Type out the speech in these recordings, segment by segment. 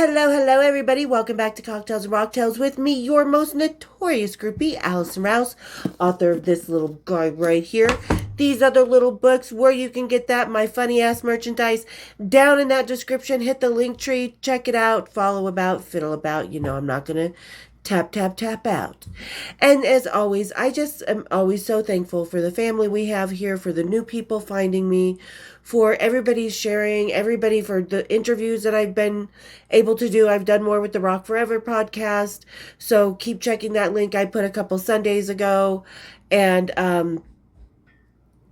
Hello, hello, everybody. Welcome back to Cocktails and Rocktails with me, your most notorious groupie, Allison Rouse, author of this little guide right here. These other little books, where you can get that, my funny-ass merchandise, down in that description. Hit the link tree, check it out, follow about, fiddle about. You know I'm not going to tap out. And as always, I just am always so thankful for the family we have here, for the new people finding me, for everybody sharing, everybody for the interviews that I've been able to do. I've done more with the Rock Forever podcast, so keep checking that link I put a couple Sundays ago. And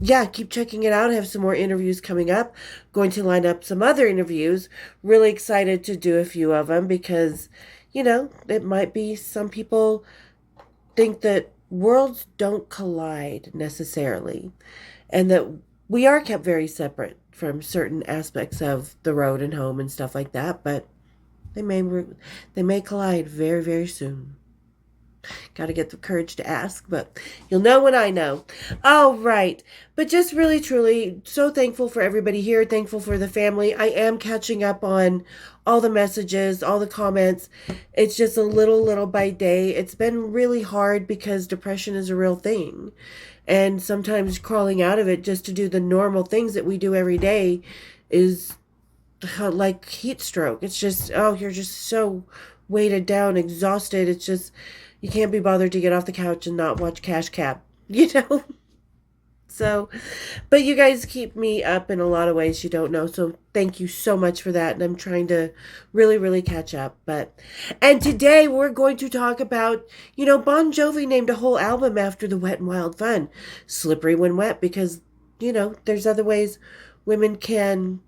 yeah, keep checking it out. I have some more interviews coming up. Going to line up some other interviews. Really excited to do a few of them because, you know, it might be some people think that worlds don't collide necessarily, and that we are kept very separate from certain aspects of the road and home and stuff like that, but they may collide very, very soon. Got to get the courage to ask, but you'll know when I know. All right. But just really, truly, so thankful for everybody here. Thankful for the family. I am catching up on all the messages, all the comments. It's just a little by day. It's been really hard because depression is a real thing. And sometimes crawling out of it just to do the normal things that we do every day is like heat stroke. It's just, you're just so weighted down, exhausted. It's just, you can't be bothered to get off the couch and not watch Cash Cab, you know? So, but you guys keep me up in a lot of ways you don't know. So thank you so much for that. And I'm trying to really catch up. And today we're going to talk about, Bon Jovi named a whole album after the Wet and Wild Fun. Slippery When Wet, because, there's other ways women can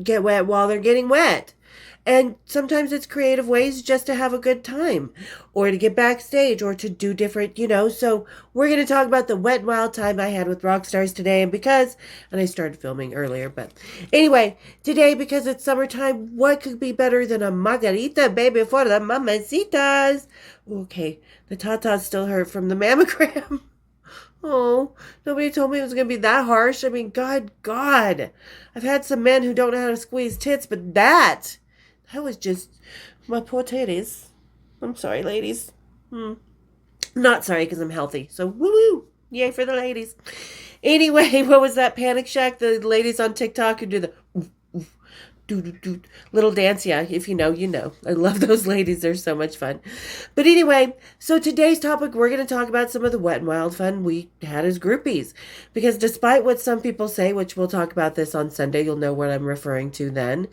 get wet while they're getting wet. And sometimes it's creative ways just to have a good time, or to get backstage, or to do different, So we're going to talk about the wet and wild time I had with rock stars today. And I started filming earlier, but anyway, today, because it's summertime, what could be better than a margarita, baby, for the mamacitas? Okay, the tatas still hurt from the mammogram. Oh, nobody told me it was going to be that harsh. I mean, God. I've had some men who don't know how to squeeze tits, but that was just my poor titties. I'm sorry, ladies. Not sorry, because I'm healthy. So, woo-woo. Yay for the ladies. Anyway, what was that Panic Shack? The ladies on TikTok who do the little dance. Yeah, if you know, you know. I love those ladies. They're so much fun. But anyway, so today's topic, we're going to talk about some of the wet and wild fun we had as groupies. Because despite what some people say, which we'll talk about this on Sunday, you'll know what I'm referring to then.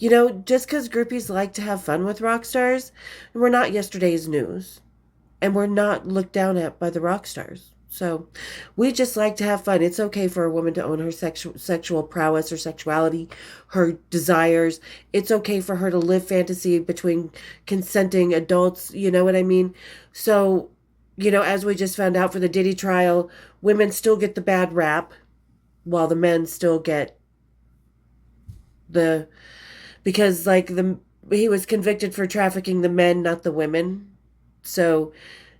Just because groupies like to have fun with rock stars, we're not yesterday's news. And we're not looked down at by the rock stars. So we just like to have fun. It's okay for a woman to own her sexual prowess, her sexuality, her desires. It's okay for her to live fantasy between consenting adults. You know what I mean? So, as we just found out for the Diddy trial, women still get the bad rap, while the men still get because he was convicted for trafficking the men, not the women. So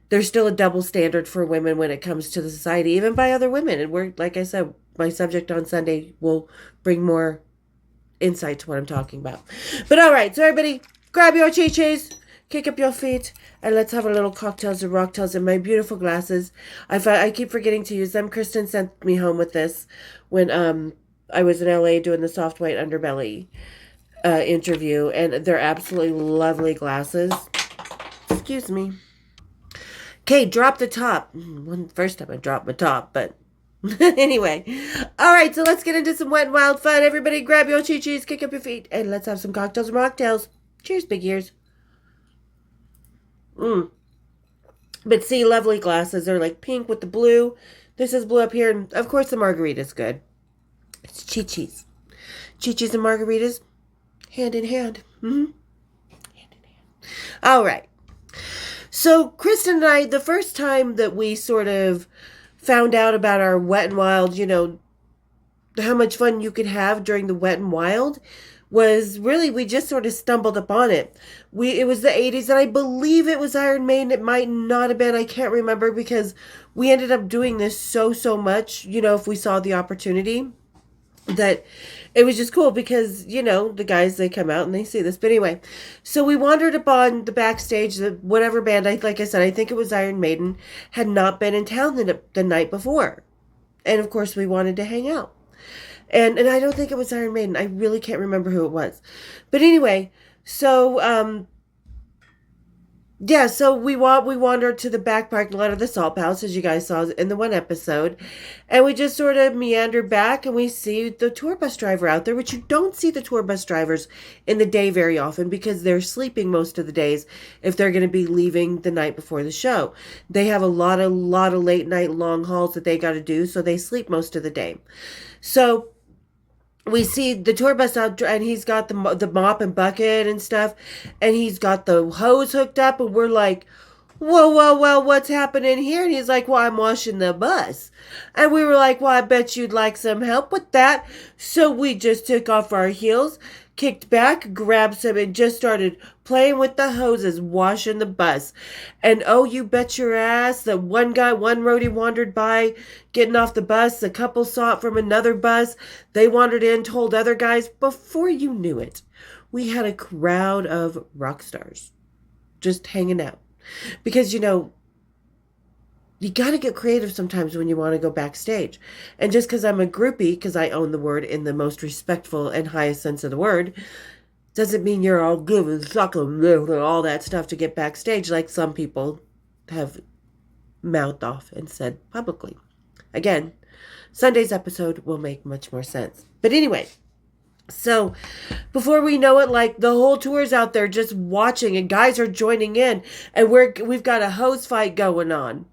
there's still a double standard for women when it comes to the society, even by other women. And we're, like I said, my subject on Sunday will bring more insight to what I'm talking about. But all right, so everybody, grab your chi-chis, kick up your feet, and let's have a little cocktails and rocktails in my beautiful glasses. I keep forgetting to use them. Kristen sent me home with this when I was in LA doing the Soft White Underbelly interview, and they're absolutely lovely glasses. Excuse me. Okay, drop the top. First time I dropped my top, but anyway. All right, so let's get into some wet and wild fun. Everybody grab your chi-chis, kick up your feet, and let's have some cocktails and mocktails. Cheers, big ears. But see, lovely glasses. They're like pink with the blue. This is blue up here, and of course the margarita's good. It's chi-chis. Chi-chis and margaritas, hand in hand. Hand in hand. All right. So Kristen and I, the first time that we sort of found out about our wet and wild, how much fun you could have during the wet and wild, was really, we just sort of stumbled upon it. It was the 80s, and I believe it was Iron Maiden. It might not have been. I can't remember, because we ended up doing this so much, if we saw the opportunity. that it was just cool because, you know, the guys, they come out and they see this. But anyway, so we wandered upon the backstage, the whatever band, like I said, I think it was Iron Maiden, had not been in town the night before. And of course, we wanted to hang out. And I don't think it was Iron Maiden. I really can't remember who it was. But anyway, so yeah, so we wandered to the back parking lot of the Salt House, as you guys saw in the one episode, and we just sort of meandered back, and we see the tour bus driver out there, which you don't see the tour bus drivers in the day very often because they're sleeping most of the days if they're going to be leaving the night before the show. They have a lot of late night long hauls that they got to do, so they sleep most of the day. So we see the tour bus out, and he's got the mop and bucket and stuff, and he's got the hose hooked up, and we're like, whoa, what's happening here? And he's like, well, I'm washing the bus. And we were like, well, I bet you'd like some help with that. So we just took off our heels, kicked back, grabbed some, and just started playing with the hoses, washing the bus. And oh, you bet your ass that one roadie wandered by, getting off the bus. A couple saw it from another bus. They wandered in, told other guys. Before you knew it, we had a crowd of rock stars just hanging out. Because, you know, you got to get creative sometimes when you want to go backstage. And just because I'm a groupie, because I own the word in the most respectful and highest sense of the word, doesn't mean you're all good and suck and all that stuff to get backstage like some people have mouthed off and said publicly. Again, Sunday's episode will make much more sense. But anyway, so before we know it, like the whole tour's out there just watching, and guys are joining in, and we've got a hose fight going on.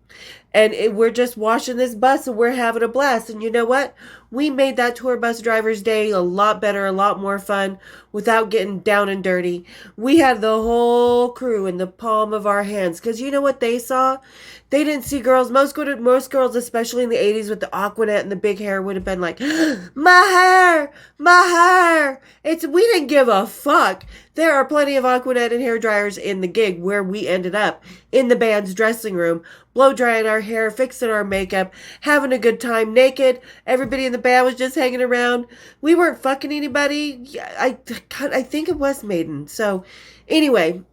And we're just washing this bus, and we're having a blast. And you know what? We made that tour bus driver's day a lot better, a lot more fun, without getting down and dirty. We had the whole crew in the palm of our hands. Because you know what they saw? They didn't see girls. Most girls, especially in the 80s with the Aquanet and the big hair, would have been like, my hair. We didn't give a fuck. There are plenty of Aquanet and hair dryers in the gig where we ended up, in the band's dressing room, blow drying our hair, fixing our makeup, having a good time, naked. Everybody in the band was just hanging around. We weren't fucking anybody. I think it was Maiden. So anyway,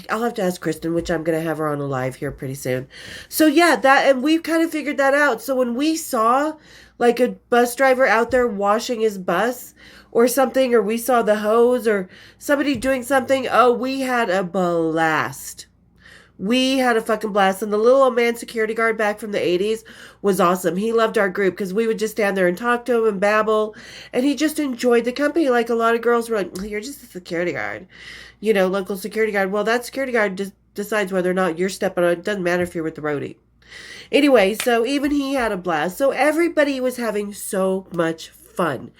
I'll have to ask Kristen, which I'm going to have her on a live here pretty soon. So yeah, and we kind of figured that out. So when we saw like a bus driver out there washing his bus or something, or we saw the hose or somebody doing something, oh, we had a blast. We had a fucking blast. And the little old man security guard back from the 80s was awesome. He loved our group because we would just stand there and talk to him and babble. And he just enjoyed the company. Like a lot of girls were like, you're just a security guard. You know, local security guard. Well, that security guard just decides whether or not you're stepping on it. It doesn't matter if you're with the roadie. Anyway, so even he had a blast. So everybody was having so much fun.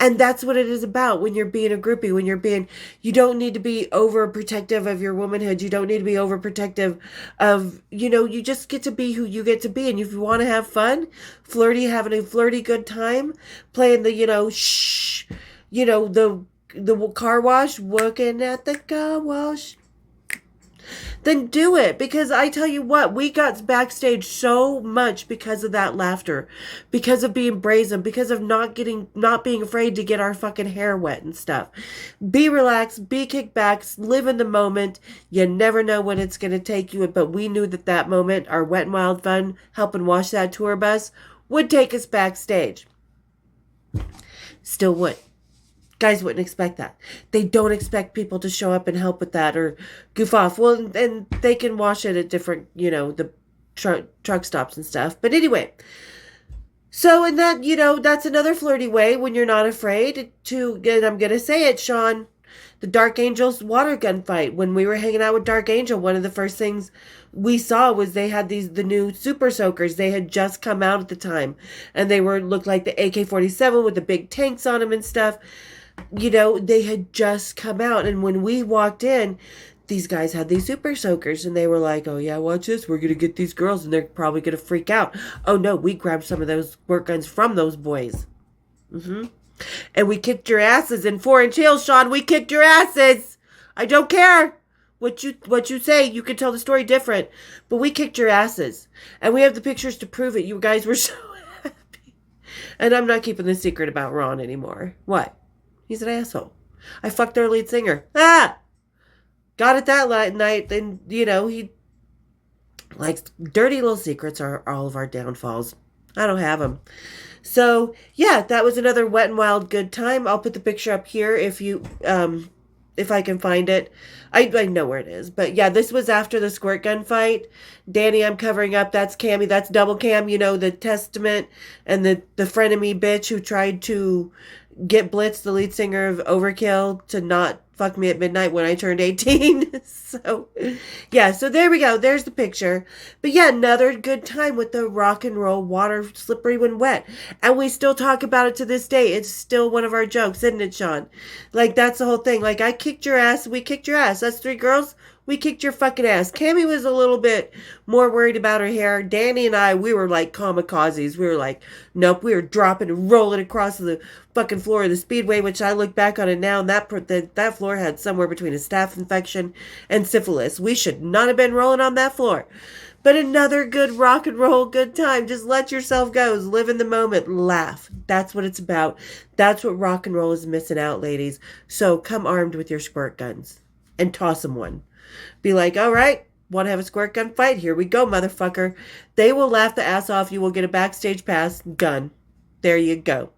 And that's what it is about when you're being a groupie, you don't need to be overprotective of your womanhood. You don't need to be overprotective of, you just get to be who you get to be. And if you want to have fun, having a flirty good time, playing the, the car wash, working at the car wash, then do it. Because I tell you what, we got backstage so much because of that laughter, because of being brazen, because of not being afraid to get our fucking hair wet and stuff. Be relaxed, be kicked back, live in the moment. You never know when it's going to take you. But we knew that moment, our wet and wild fun, helping wash that tour bus, would take us backstage. Still would. Guys wouldn't expect that. They don't expect people to show up and help with that or goof off. Well, and they can wash it at different, the truck stops and stuff. But anyway, so in that, that's another flirty way when you're not afraid to, and I'm going to say it, Sean, the Dark Angel's water gun fight. When we were hanging out with Dark Angel, one of the first things we saw was they had the new super soakers. They had just come out at the time, and they looked like the AK-47 with the big tanks on them and stuff. They had just come out. And when we walked in, these guys had these super soakers, and they were like, oh yeah, watch this. We're going to get these girls, and they're probably going to freak out. Oh no, we grabbed some of those squirt guns from those boys. And we kicked your asses in 4-inch heels, Sean. We kicked your asses. I don't care what you say. You can tell the story different, but we kicked your asses. And we have the pictures to prove it. You guys were so happy. And I'm not keeping the secret about Ron anymore. What? He's an asshole. I fucked their lead singer. Ah! Got it that night, and, he likes dirty little secrets are all of our downfalls. I don't have them. So, yeah, that was another wet and wild good time. I'll put the picture up here if I can find it. I know where it is. But yeah, this was after the squirt gun fight. Danny, I'm covering up. That's Cammy. That's double Cam. The Testament and the frenemy bitch who tried to get Blitz, the lead singer of Overkill, to not fuck me at midnight when I turned 18. So, yeah, so there we go. There's the picture. But yeah, another good time with the rock and roll water slippery when wet. And we still talk about it to this day. It's still one of our jokes, isn't it, Sean? Like, that's the whole thing. Like, I kicked your ass. We kicked your ass. That's 3 girls. We kicked your fucking ass. Cammy was a little bit more worried about her hair. Danny and I, we were like kamikazes. We were like, nope, we were dropping and rolling across the fucking floor of the Speedway, which I look back on it now, and that floor had somewhere between a staph infection and syphilis. We should not have been rolling on that floor. But another good rock and roll, good time. Just let yourself go. Live in the moment. Laugh. That's what it's about. That's what rock and roll is missing out, ladies. So come armed with your squirt guns and toss them one. Be like, all right, want to have a squirt gun fight? Here we go, motherfucker. They will laugh the ass off. You will get a backstage pass. Done. There you go.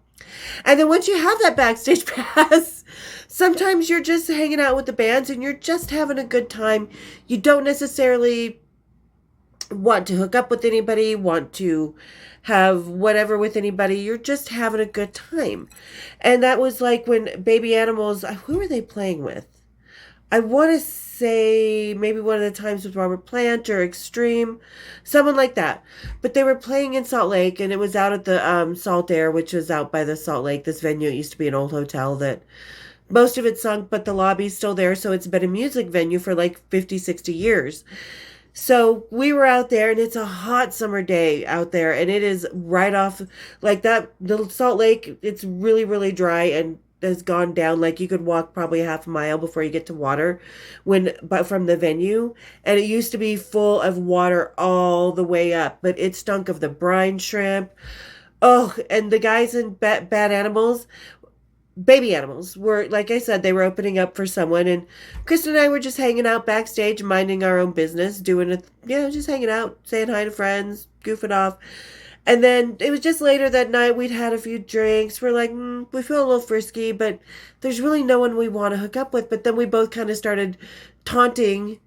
And then once you have that backstage pass, sometimes you're just hanging out with the bands and you're just having a good time. You don't necessarily want to hook up with anybody, want to have whatever with anybody. You're just having a good time. And that was like when Baby Animals, who were they playing with? I want to say maybe one of the times with Robert Plant or Extreme, someone like that. But they were playing in Salt Lake, and it was out at the Salt Air, which was out by the Salt Lake. This venue, it used to be an old hotel that most of it sunk, but the lobby's still there, so it's been a music venue for like 50, 60 years. So we were out there, and it's a hot summer day out there, and it is right off, like that, the Salt Lake, it's really, really dry, and has gone down. Like you could walk probably half a mile before you get to water but from the venue. And it used to be full of water all the way up, but it stunk of the brine shrimp. Oh, and the guys in Bad Animals, Baby Animals, were, like I said, they were opening up for someone. And Kristen and I were just hanging out backstage, minding our own business, just hanging out, saying hi to friends, goofing off. And then it was just later that night, we'd had a few drinks. We're like, we feel a little frisky, but there's really no one we want to hook up with. But then we both kind of started taunting,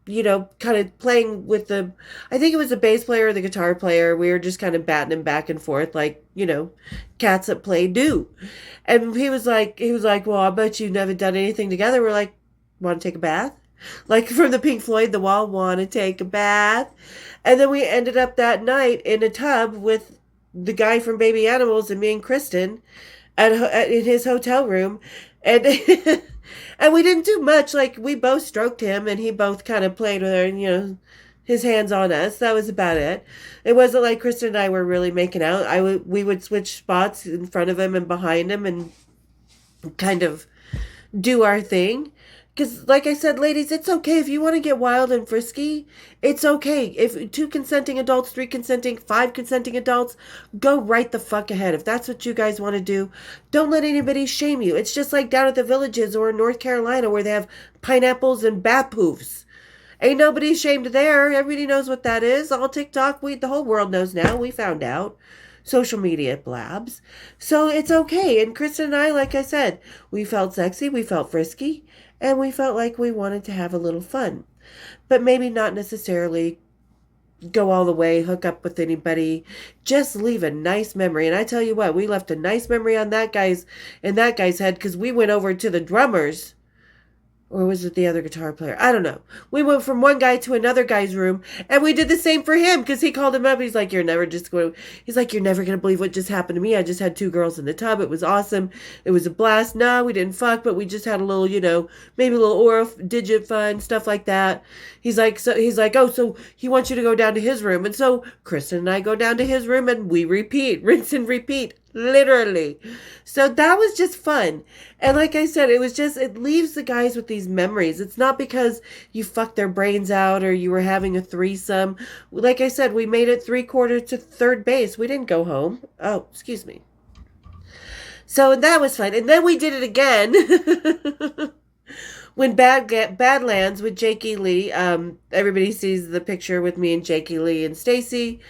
kind of playing with I think it was the bass player or the guitar player. We were just kind of batting him back and forth like, cats that play do. And he was like, well, I bet you've never done anything together. We're like, want to take a bath? Like from the Pink Floyd, the wall, want to take a bath. And then we ended up that night in a tub with the guy from Baby Animals and me and Kristen in his hotel room. And and we didn't do much. Like we both stroked him and he both kind of played with her and, his hands on us. That was about it. It wasn't like Kristen and I were really making out. We would switch spots in front of him and behind him and kind of do our thing. Because, like I said, ladies, it's okay. If you want to get wild and frisky, it's okay. If 2 consenting adults, 3 consenting, 5 consenting adults, go right the fuck ahead. If that's what you guys want to do, don't let anybody shame you. It's just like down at the Villages or in North Carolina where they have pineapples and bat poofs. Ain't nobody shamed there. Everybody knows what that is. All TikTok, the whole world knows now. We found out. Social media blabs. So it's okay. And Kristen and I, like I said, we felt sexy. We felt frisky. And we felt like we wanted to have a little fun, but maybe not necessarily go all the way, hook up with anybody, just leave a nice memory. And I tell you what, we left a nice memory on that guy's head because we went over to the drummers. Or was it the other guitar player? I don't know. We went from one guy to another guy's room, and we did the same for him because he called him up. He's like, you're never going to believe what just happened to me. I just had 2 girls in the tub. It was awesome. It was a blast. No, we didn't fuck, but we just had a little, maybe a little oral digit fun, stuff like that. He's like, oh, so he wants you to go down to his room. And so Kristen and I go down to his room, and we repeat, rinse and repeat. Literally. So that was just fun. And like I said, it leaves the guys with these memories. It's not because you fucked their brains out or you were having a threesome. Like I said, we made it 3/4 to third base. We didn't go home. Oh, excuse me. So that was fun. And then we did it again. When Badlands with Jakey Lee, everybody sees the picture with me and Jakey Lee and Stacy,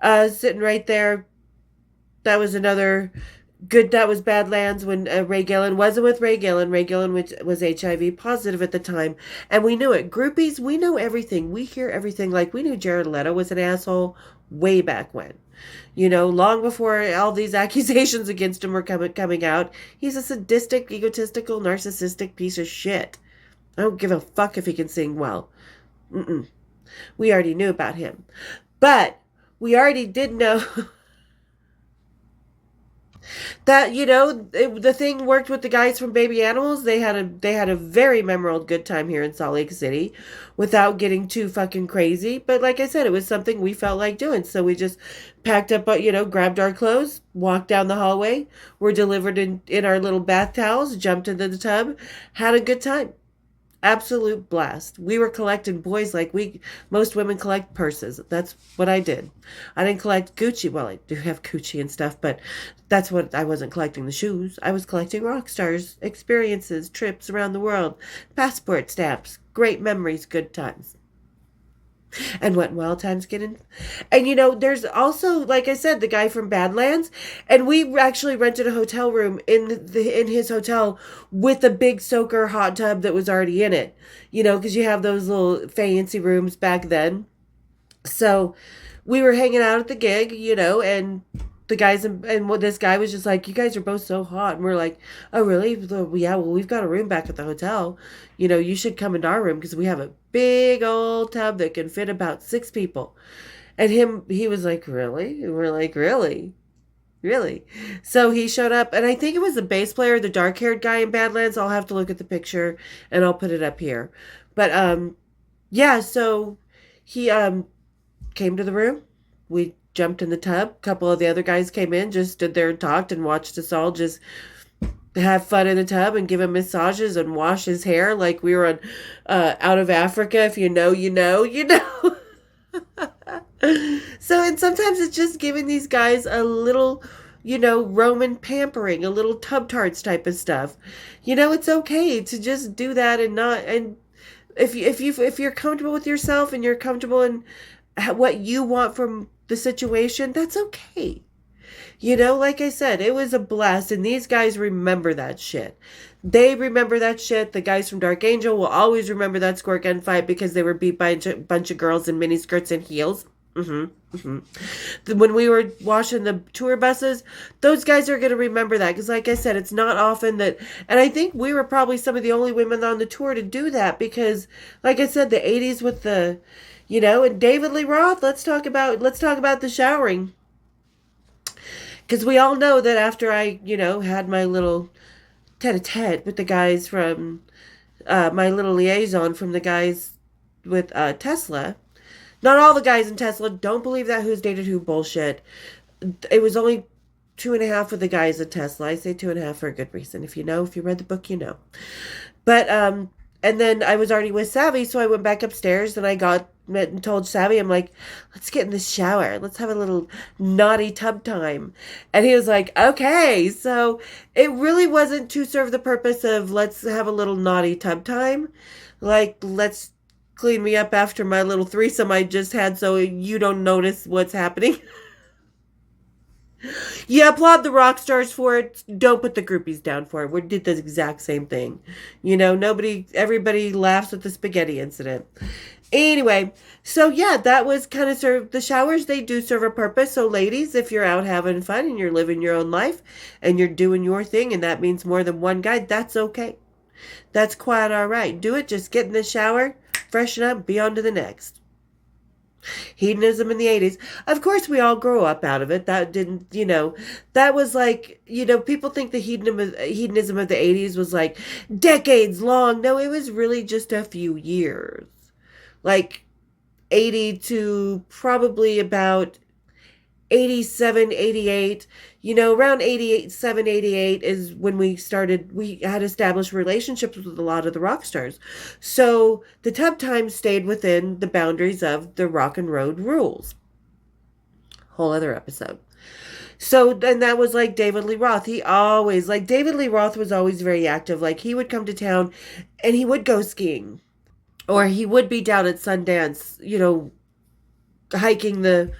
sitting right there. That was another good. That was Badlands when Ray Gillen wasn't with Ray Gillen. Ray Gillen was HIV positive at the time, and we knew it. Groupies, we know everything. We hear everything. Like we knew Jared Leto was an asshole way back when. Long before all these accusations against him were coming out. He's a sadistic, egotistical, narcissistic piece of shit. I don't give a fuck if he can sing well. We already knew about him. But we already did know that, the thing worked with the guys from Baby Animals. They had a very memorable good time here in Salt Lake City without getting too fucking crazy. But like I said, it was something we felt like doing. So we just packed up, grabbed our clothes, walked down the hallway, were delivered in our little bath towels, jumped into the tub, had a good time. Absolute blast. We were collecting boys like most women collect purses. That's what I did. I didn't collect Gucci. Well, I do have Gucci and stuff, but that's what I wasn't collecting the shoes. I was collecting rock stars, experiences, trips around the world, passport stamps, great memories, good times. And what wild times get in. And there's also, like I said, the guy from Badlands, and we actually rented a hotel room in his hotel with a big soaker hot tub that was already in it. Because you have those little fancy rooms back then. So we were hanging out at the gig, and the guys and this guy was just like, you guys are both so hot. And we're like, oh, really? Yeah, well, we've got a room back at the hotel. You should come into our room because we have a big old tub that can fit about 6 people. And he was like, really? And we're like, really? Really? So he showed up, and I think it was the bass player, the dark-haired guy in Badlands. I'll have to look at the picture, and I'll put it up here. But, yeah, so he came to the room. We jumped in the tub. A couple of the other guys came in, just stood there and talked and watched us all just have fun in the tub and give him massages and wash his hair like we were on Out of Africa. If you know, you know, you know. So, and sometimes it's just giving these guys a little, Roman pampering, a little tub tarts type of stuff. It's okay to just do that and not, and if you're comfortable with yourself and you're comfortable in what you want from the situation, that's okay. Like I said, it was a blast, and these guys remember that shit. They remember that shit. The guys from Dark Angel will always remember that squirt gun fight because they were beat by a bunch of girls in mini skirts and heels. When we were washing the tour buses, those guys are going to remember that because, like I said, it's not often that, and I think we were probably some of the only women on the tour to do that because, like I said, the 80s with the, and David Lee Roth. Let's talk about the showering. Because we all know that after I, had my little tete-a-tete with the guys from, my little liaison from the guys with Tesla. Not all the guys in Tesla. Don't believe that who's dated who bullshit. It was only 2.5 of the guys at Tesla. I say 2.5 for a good reason. If you read the book, you know. But, and then I was already with Savvy, so I went back upstairs and I met and told Savvy, I'm like, let's get in the shower. Let's have a little naughty tub time. And he was like, okay. So it really wasn't to serve the purpose of let's have a little naughty tub time. Like, let's clean me up after my little threesome I just had so you don't notice what's happening. Yeah, applaud the rock stars for it. Don't put the groupies down for it. We did the exact same thing. Everybody laughs at the spaghetti incident. Anyway, so yeah, that was kind of the showers. They do serve a purpose. So ladies, if you're out having fun and you're living your own life and you're doing your thing and that means more than one guy, that's okay. That's quite all right. Do it. Just get in the shower, freshen up, be on to the next. Hedonism in the 80s. Of course, we all grow up out of it. That didn't, that was like, people think the hedonism of the 80s was like decades long. No, it was really just a few years. Like 80 to probably about 87, 88. Around 88, 7, 88 is when we had established relationships with a lot of the rock stars. So the tub time stayed within the boundaries of the rock and road rules. Whole other episode. So, and that was like David Lee Roth. David Lee Roth was always very active. Like, he would come to town and he would go skiing. Or he would be down at Sundance, hiking the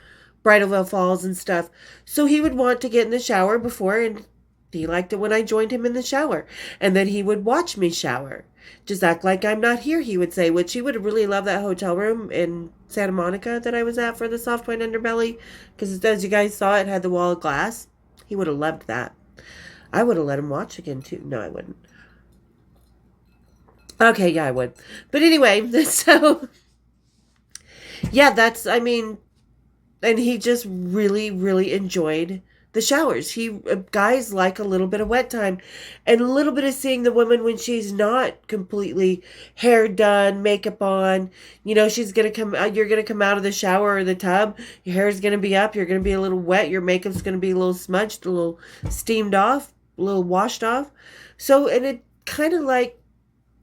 Bridalveil Falls and stuff. So he would want to get in the shower before, and he liked it when I joined him in the shower. And then he would watch me shower. Just act like I'm not here, he would say, which he would really love that hotel room in Santa Monica that I was at for the Soft Point Underbelly. Because as you guys saw, it had the wall of glass. He would have loved that. I would have let him watch again, too. No, I wouldn't. Okay, yeah, I would. But anyway, so... yeah, and he just really, really enjoyed the showers. Guys like a little bit of wet time and a little bit of seeing the woman when she's not completely hair done, makeup on. She's going to you're going to come out of the shower or the tub. Your hair's going to be up. You're going to be a little wet. Your makeup's going to be a little smudged, a little steamed off, a little washed off. So, and it kind of like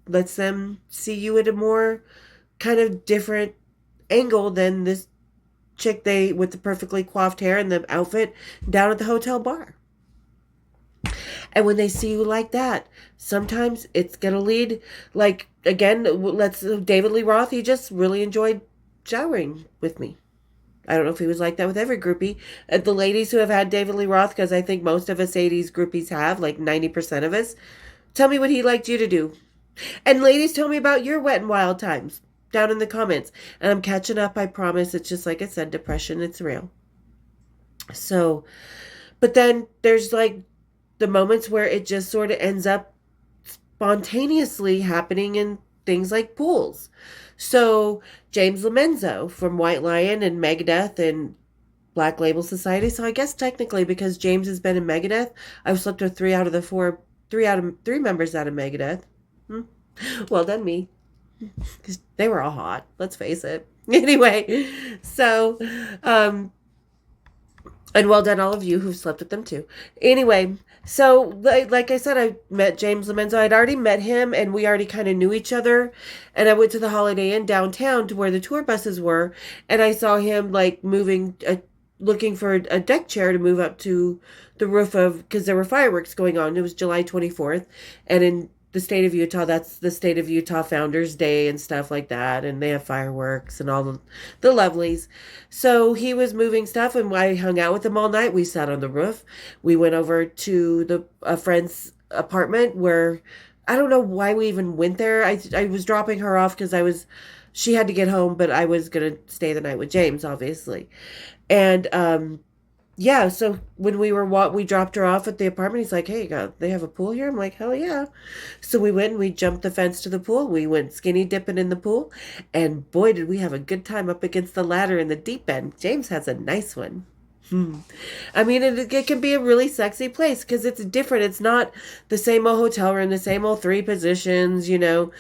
lets them see you at a more kind of different angle than this chick with the perfectly coiffed hair and the outfit down at the hotel bar. And when they see you like that, sometimes it's gonna lead, like, again, David Lee Roth, he just really enjoyed showering with me. I don't know if he was like that with every groupie. The ladies who have had David Lee Roth, because I think most of us 80s groupies have, like 90% of us, tell me what he liked you to do. And ladies, tell me about your wet and wild times down in the comments. And I'm catching up, I promise. It's just like I said, depression, it's real. So, but then there's like the moments where it just sort of ends up spontaneously happening in things like pools. So James Lomenzo from White Lion and Megadeth and Black Label Society. So I guess technically because James has been in Megadeth, I've slept with three members out of Megadeth. Well done, me. Because they were all hot, let's face it. Anyway, so, and well done all of you who've slept with them too. Anyway, so like I said, I met James Lomenzo. I'd already met him and we already kind of knew each other. And I went to the Holiday Inn downtown to where the tour buses were. And I saw him like looking for a deck chair to move up to the roof because there were fireworks going on. It was July 24th. And in the state of Utah, that's the state of Utah Founders Day and stuff like that, and they have fireworks and all the lovelies. So he was moving stuff, and I hung out with him all night. We sat on the roof. We went over to a friend's apartment where I don't know why we even went there. I was dropping her off because she had to get home, but I was gonna stay the night with James, obviously, and yeah, so when we dropped her off at the apartment, he's like, hey, they have a pool here? I'm like, hell yeah. So we went and we jumped the fence to the pool. We went skinny dipping in the pool. And boy, did we have a good time up against the ladder in the deep end. James has a nice one. I mean, it can be a really sexy place because it's different. It's not the same old hotel room, the same old 3 positions, the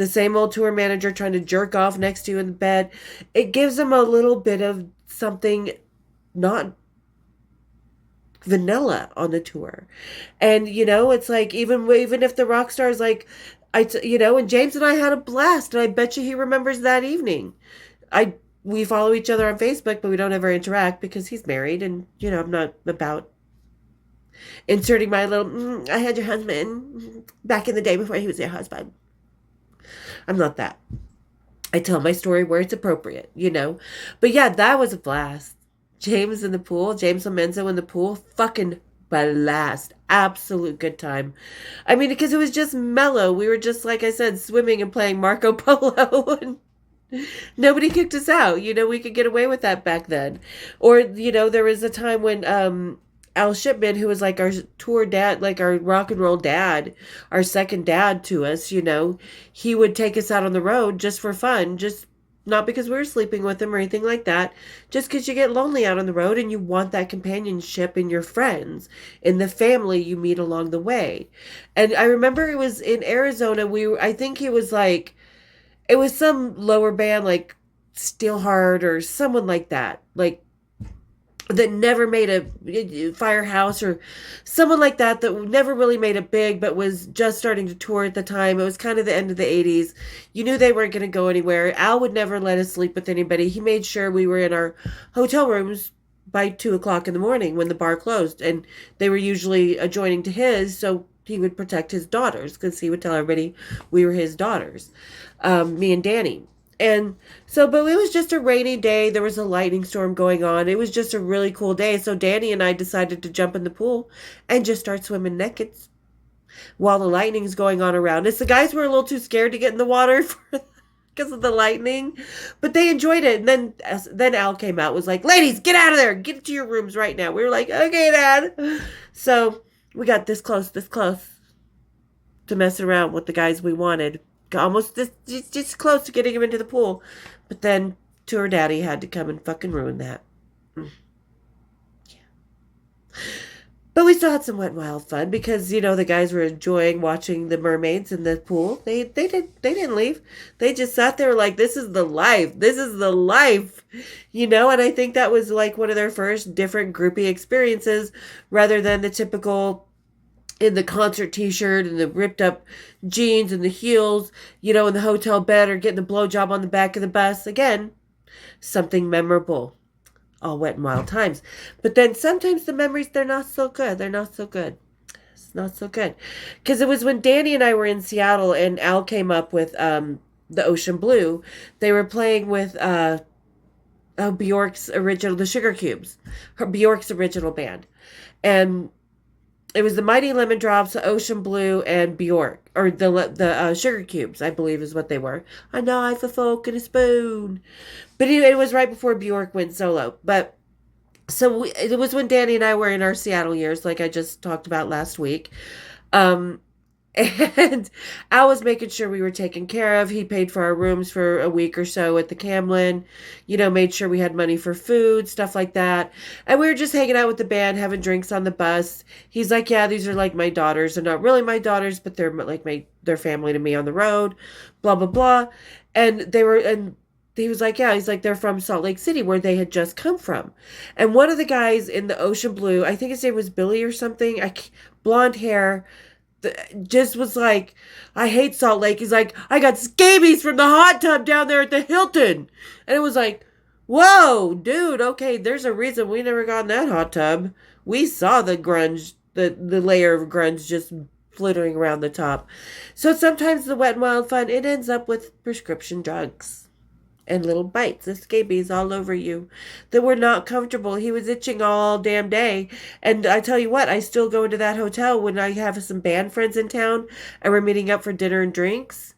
same old tour manager trying to jerk off next to you in the bed. It gives them a little bit of something not vanilla on the tour. And it's like even if the rock stars like and James and I had a blast, and I bet you he remembers that evening. We follow each other on Facebook, but we don't ever interact because he's married, and I'm not about inserting my little I had your husband back in the day before he was your husband. I'm not that. I tell my story where it's appropriate, but yeah, that was a blast. James in the pool, James Lomenzo in the pool, fucking blast. Absolute good time. I mean, because it was just mellow. We were just, like I said, swimming and playing Marco Polo, and nobody kicked us out. We could get away with that back then. Or, there was a time when Al Shipman, who was like our tour dad, like our rock and roll dad, our second dad to us, he would take us out on the road just for fun, just not because we were sleeping with him or anything like that, just because you get lonely out on the road and you want that companionship in your friends, in the family you meet along the way. And I remember it was in Arizona. I think it was some lower band like Steelheart or someone like that. Like that never made a firehouse, or someone like that never really made it big but was just starting to tour at the time. It was kind of the end of the 80s. You knew they weren't going to go anywhere. Al would never let us sleep with anybody. He made sure we were in our hotel rooms by 2 o'clock in the morning when the bar closed, and they were usually adjoining to his, so he would protect his daughters, because he would tell everybody we were his daughters, me and Danny. And so, but it was just a rainy day. There was a lightning storm going on. It was just a really cool day. So Danny and I decided to jump in the pool and just start swimming naked while the lightning's going on around us. The guys were a little too scared to get in the water because of the lightning, but they enjoyed it. And then Al came out, was like, "Ladies, get out of there. Get to your rooms right now." We were like, "Okay, Dad." So we got this close to mess around with the guys we wanted. Almost just close to getting him into the pool. But then Tour Daddy had to come and fucking ruin that. Yeah. But we still had some wet and wild fun because, the guys were enjoying watching the mermaids in the pool. They didn't leave. They just sat there like, this is the life. This is the life. And I think that was like one of their first different groupie experiences rather than the typical in the concert t-shirt and the ripped up jeans and the heels, in the hotel bed, or getting the blowjob on the back of the bus. Again, something memorable. All wet and wild times. But then sometimes the memories, they're not so good. They're not so good. It's not so good. Because it was when Danny and I were in Seattle and Al came up with the Ocean Blue. They were playing with Bjork's original, the Sugar Cubes. Bjork's original band. And it was the Mighty Lemon Drops, the Ocean Blue, and Bjork. Or the Sugar Cubes, I believe is what they were. A knife, a fork, and a spoon. But it was right before Bjork went solo. But, so it was when Danny and I were in our Seattle years, like I just talked about last week. And Al was making sure we were taken care of. He paid for our rooms for a week or so at the Camlin, made sure we had money for food, stuff like that. And we were just hanging out with the band, having drinks on the bus. He's like, "Yeah, these are like my daughters. They're not really my daughters, but they're like their family to me on the road, blah, blah, blah." And he was like, "Yeah," he's like, "They're from Salt Lake City, where they had just come from." And one of the guys in the Ocean Blue, I think his name was Billy or something, blonde hair, just was like, "I hate Salt Lake." He's like, "I got scabies from the hot tub down there at the Hilton." And it was like, whoa, dude, okay, there's a reason we never got in that hot tub. We saw the grunge, the layer of grunge just flittering around the top. So sometimes the wet and wild fun, it ends up with prescription drugs. And little bites of scabies all over you that were not comfortable. He was itching all damn day. And I tell you what, I still go into that hotel when I have some band friends in town and we're meeting up for dinner and drinks.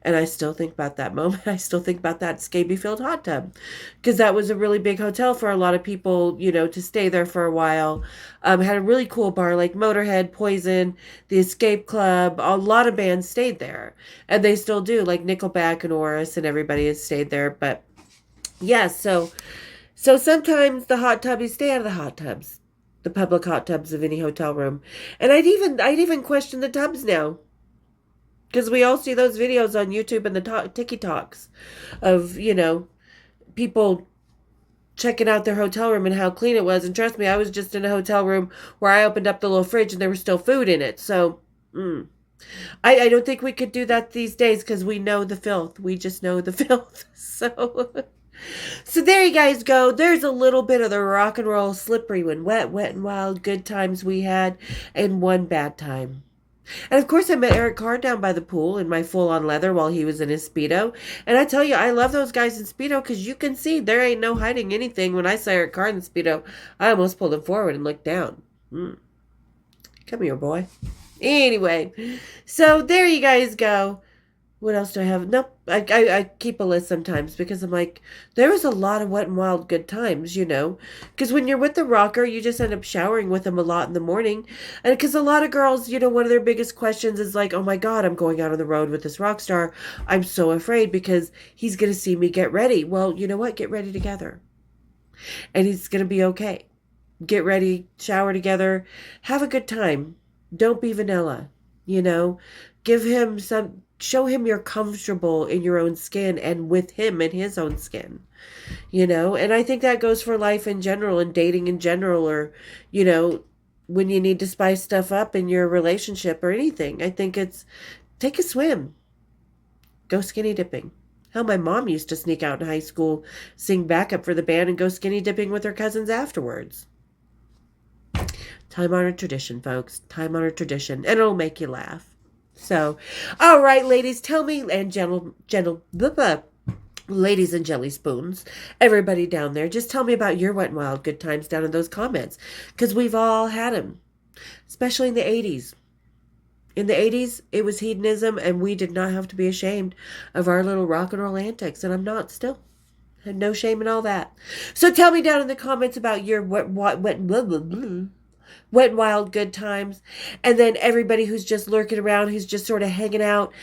And I still think about that moment. I still think about that scabby-filled hot tub. Because that was a really big hotel for a lot of people, to stay there for a while. Had a really cool bar like Motorhead, Poison, the Escape Club. A lot of bands stayed there. And they still do, like Nickelback and Oris, and everybody has stayed there. But yeah, so sometimes the hot tub, you stay out of the hot tubs. The public hot tubs of any hotel room. And I'd even question the tubs now. Because we all see those videos on YouTube and the TikToks of, people checking out their hotel room and how clean it was. And trust me, I was just in a hotel room where I opened up the little fridge and there was still food in it. So, I don't think we could do that these days because we know the filth. We just know the filth. So there you guys go. There's a little bit of the rock and roll slippery when wet and wild good times we had and one bad time. And of course I met Eric Carr down by the pool in my full-on leather while he was in his Speedo. And I tell you, I love those guys in Speedo because you can see there ain't no hiding anything. When I saw Eric Carr in the Speedo, I almost pulled him forward and looked down. Come here, boy. Anyway, so there you guys go. What else do I have? Nope. I keep a list sometimes because I'm like, there was a lot of wet and wild good times, Because when you're with the rocker, you just end up showering with him a lot in the morning. And because a lot of girls, one of their biggest questions is like, "Oh my God, I'm going out on the road with this rock star. I'm so afraid because he's going to see me get ready." Well, you know what? Get ready together. And he's going to be okay. Get ready, shower together, have a good time. Don't be vanilla, Give him show him you're comfortable in your own skin and with him in his own skin, you know? And I think that goes for life in general and dating in general, or, you know, when you need to spice stuff up in your relationship or anything. I think it's take a swim, go skinny dipping. How my mom used to sneak out in high school, sing backup for the band, and go skinny dipping with her cousins afterwards. Time-honored tradition, folks. Time-honored tradition. And it'll make you laugh. So, all right, ladies, tell me, and ladies and jelly spoons, everybody down there, just tell me about your wet and wild good times down in those comments. Because we've all had them. Especially in the 80s. In the 80s, it was hedonism, and we did not have to be ashamed of our little rock and roll antics, and I'm not still. Had no shame in all that. So tell me down in the comments about your wet and wild good times. And then everybody who's just lurking around, who's just sort of hanging out,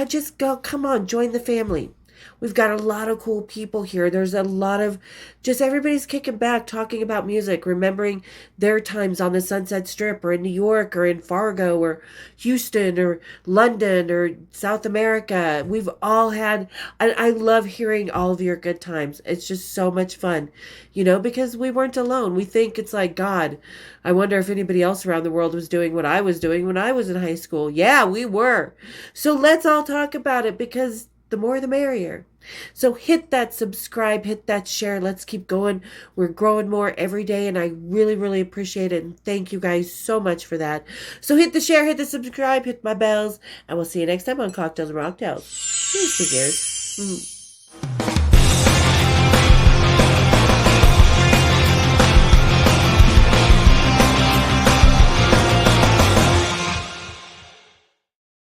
just go, come on, join the family. We've got a lot of cool people here. There's a lot of just everybody's kicking back, talking about music, remembering their times on the Sunset Strip or in New York or in Fargo or Houston or London or South America. We've all had, I love hearing all of your good times. It's just so much fun, you know, because we weren't alone. We think it's like, God, I wonder if anybody else around the world was doing what I was doing when I was in high school. Yeah, we were. So let's all talk about it, because the more the merrier. So hit that subscribe, hit that share. Let's keep going. We're growing more every day, and I really, really appreciate it. And thank you guys so much for that. So hit the share, hit the subscribe, hit my bells, and we'll see you next time on Cocktails and Rocktails. Cheers, figures.